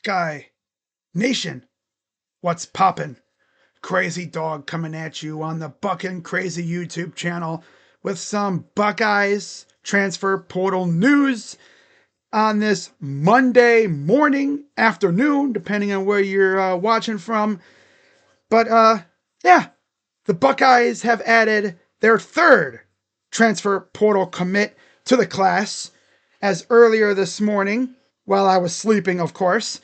Buckeye Nation, what's poppin'? Crazy Dog coming at you on the Buckin' Crazy YouTube channel with some Buckeyes transfer portal news on this Monday morning, afternoon, depending on where you're watching from. But yeah, the Buckeyes have added their third transfer portal commit to the class, as earlier this morning, while I was sleeping, of course,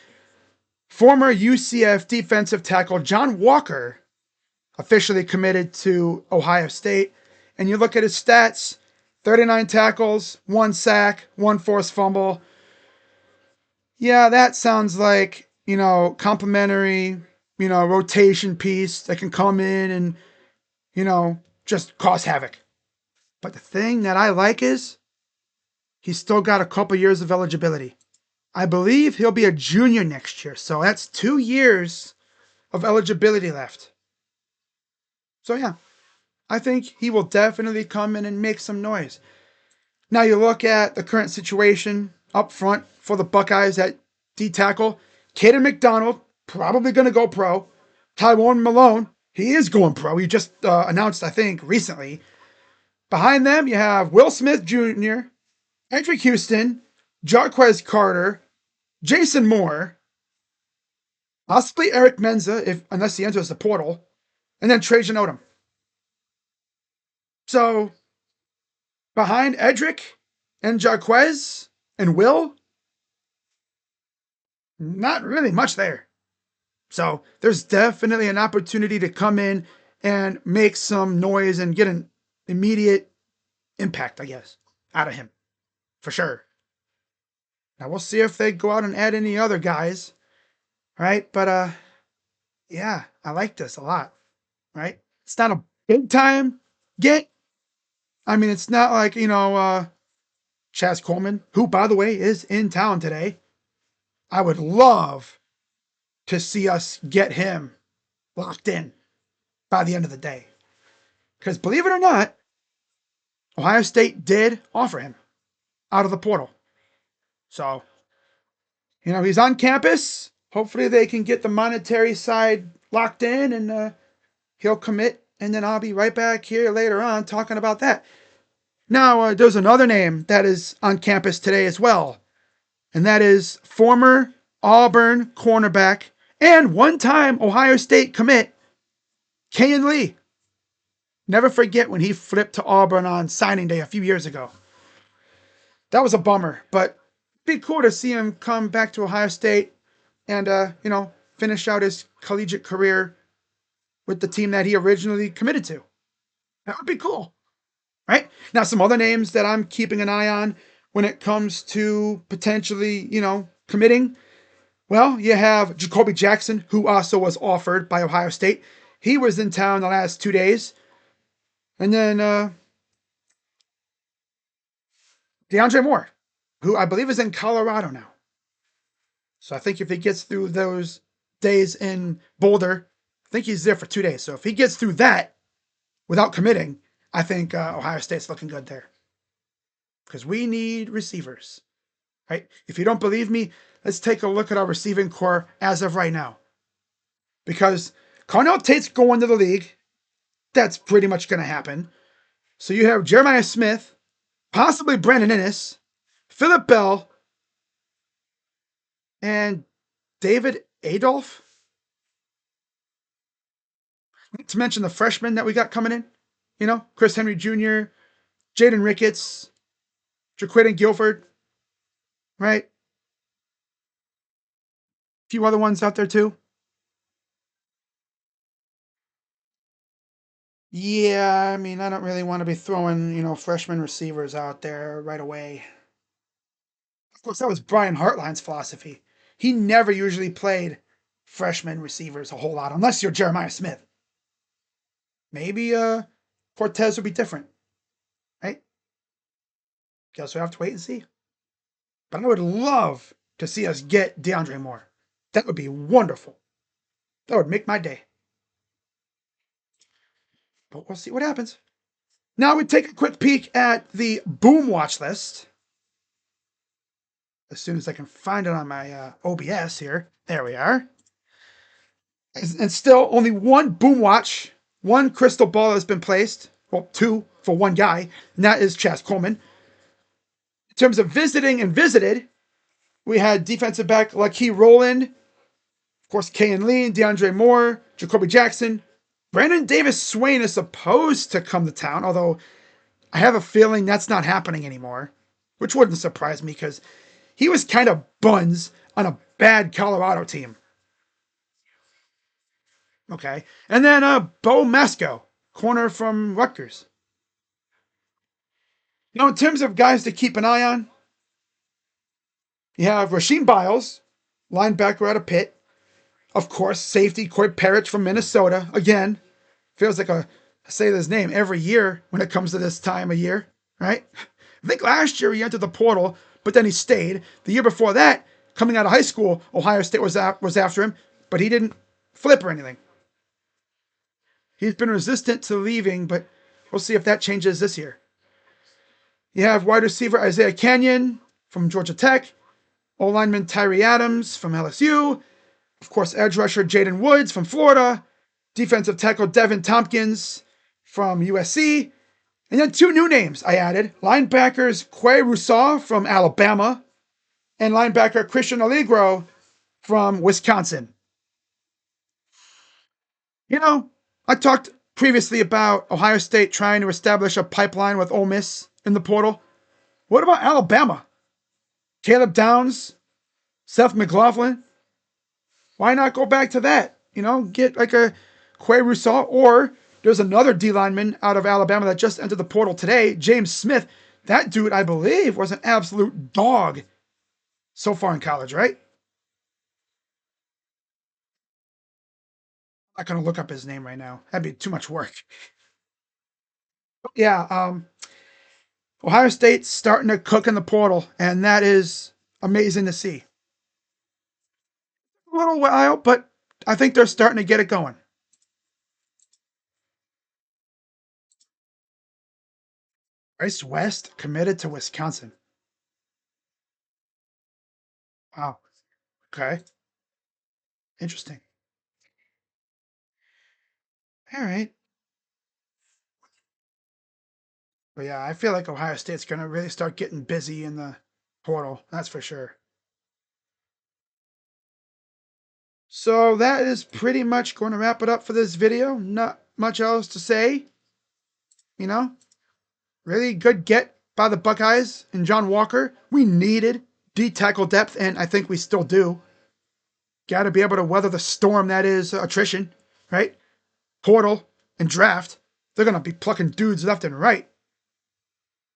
former UCF defensive tackle John Walker officially committed to Ohio State. And you look at his stats: 39 tackles, 1 sack, 1 forced fumble. Yeah, that sounds like, complimentary, rotation piece that can come in and, just cause havoc. But the thing that I like is he's still got a couple years of eligibility. I believe he'll be a junior next year, so that's 2 years of eligibility left. So yeah, I think he will definitely come in and make some noise. Now you look at the current situation up front for the Buckeyes at D tackle. Caden McDonald, probably going to go pro. Tyrone Malone, he is going pro. He just announced, I think, recently. Behind them, you have Will Smith Jr., Edric Houston, Jarquez Carter, Jason Moore, possibly Eric Menza, unless he enters the portal, and then Trajan Odom. So, behind Edric and Jarquez and Will, not really much there. So, there's definitely an opportunity to come in and make some noise and get an immediate impact, I guess, out of him. For sure. Now, we'll see if they go out and add any other guys. Right? But, yeah, I like this a lot. Right? It's not a big time get. I mean, it's not like, Chaz Coleman, who, by the way, is in town today. I would love to see us get him locked in by the end of the day. Because believe it or not, Ohio State did offer him out of the portal. So, he's on campus. Hopefully they can get the monetary side locked in and he'll commit. And then I'll be right back here later on talking about that. Now, there's another name that is on campus today as well. And that is former Auburn cornerback and one-time Ohio State commit, Kayan Lee. Never forget when he flipped to Auburn on signing day a few years ago. That was a bummer, but it'd be cool to see him come back to Ohio State and, finish out his collegiate career with the team that he originally committed to. That would be cool, right? Now, some other names that I'm keeping an eye on when it comes to potentially, committing. Well, you have Jacoby Jackson, who also was offered by Ohio State. He was in town the last 2 days. And then DeAndre Moore, who I believe is in Colorado now. So I think if he gets through those days in Boulder, I think he's there for 2 days. So if he gets through that without committing, I think Ohio State's looking good there. Because we need receivers, right? If you don't believe me, let's take a look at our receiving core as of right now. Because Carnell Tate's going to the league. That's pretty much going to happen. So you have Jeremiah Smith, possibly Brandon Innes, Phillip Bell, and David Adolph. Not to mention the freshmen that we got coming in. Chris Henry Jr., Jaden Ricketts, Jaquaden Guilford, right? A few other ones out there too. Yeah, I mean, I don't really want to be throwing, freshman receivers out there right away. Of course, that was Brian Hartline's philosophy. He never usually played freshman receivers a whole lot, unless you're Jeremiah Smith. Maybe Cortez would be different, right? Guess we'll have to wait and see. But I would love to see us get DeAndre Moore. That would be wonderful. That would make my day. But we'll see what happens. Now we take a quick peek at the Boom watch list. as soon as I can find it on my OBS here. There we are. And still only one boom watch, one crystal ball has been placed. Well, two for one guy, and that is Chas Coleman. In terms of visiting and visited, we had defensive back Lakeith Rowland, of course, Kayan Lee, DeAndre Moore, Jacoby Jackson. Brandon Davis Swain is supposed to come to town, although I have a feeling that's not happening anymore, which wouldn't surprise me because he was kind of buns on a bad Colorado team. Okay. And then Bo Masco, corner from Rutgers. Now, in terms of guys to keep an eye on, you have Rasheem Biles, linebacker out of Pitt. Of course, safety Corey Parrish from Minnesota. Again, feels like I say his name every year when it comes to this time of year, right? I think last year he entered the portal, but then he stayed. The year before that, coming out of high school, Ohio State was after him, but he didn't flip or anything. He's been resistant to leaving, but we'll see if that changes this year. You have wide receiver Isaiah Canyon from Georgia Tech, O-lineman Tyree Adams from LSU, of course, edge rusher Jaden Woods from Florida, defensive tackle Devin Tompkins from USC, and then two new names I added, linebackers Quay Rousseau from Alabama and linebacker Christian Allegro from Wisconsin. You know, I talked previously about Ohio State trying to establish a pipeline with Ole Miss in the portal. What about Alabama? Caleb Downs, Seth McLaughlin. Why not go back to that? You know, get like a Quay Rousseau, or there's another D lineman out of Alabama that just entered the portal today, James Smith. That dude, I believe, was an absolute dog so far in college, right? I'm not going to look up his name right now. That'd be too much work. But yeah, Ohio State's starting to cook in the portal, and that is amazing to see. A little while, but I think they're starting to get it going. Bryce West committed to Wisconsin. Wow. Okay. Interesting. All right. But yeah, I feel like Ohio State's going to really start getting busy in the portal. That's for sure. So that is pretty much going to wrap it up for this video. Not much else to say. You know, really good get by the Buckeyes and John Walker. We needed D tackle depth, and I think we still do. Got to be able to weather the storm that is attrition, right? Portal and draft. They're going to be plucking dudes left and right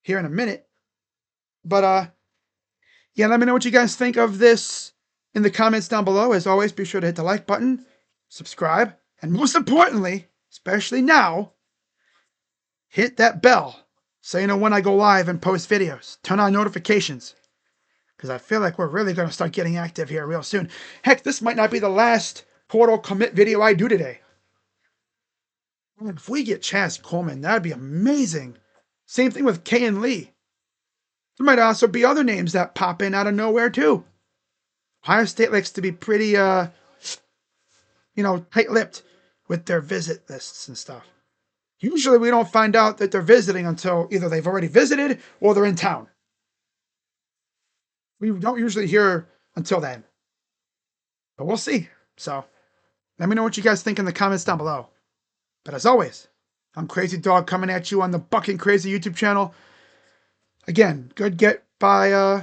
here in a minute. But yeah, let me know what you guys think of this in the comments down below. As always, be sure to hit the like button, subscribe, and most importantly, especially now, hit that bell so you know when I go live and post videos. Turn on notifications, because I feel like we're really going to start getting active here real soon. Heck, this might not be the last portal commit video I do today. If we get Chas Coleman, that'd be amazing. Same thing with Kayan Lee. There might also be other names that pop in out of nowhere too. Ohio State likes to be pretty, tight-lipped with their visit lists and stuff. Usually we don't find out that they're visiting until either they've already visited or they're in town. We don't usually hear until then. But we'll see. So let me know what you guys think in the comments down below. But as always, I'm Crazy Dog coming at you on the Bucking Crazy YouTube channel. Again, good get by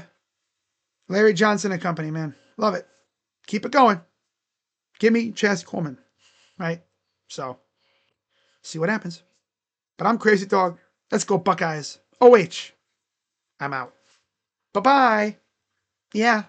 Larry Johnson and company, man. Love it. Keep it going. Give me Chas Coleman. Right? So, see what happens. But I'm Crazy Dog. Let's go Buckeyes. OH. I'm out. Bye-bye. Yeah.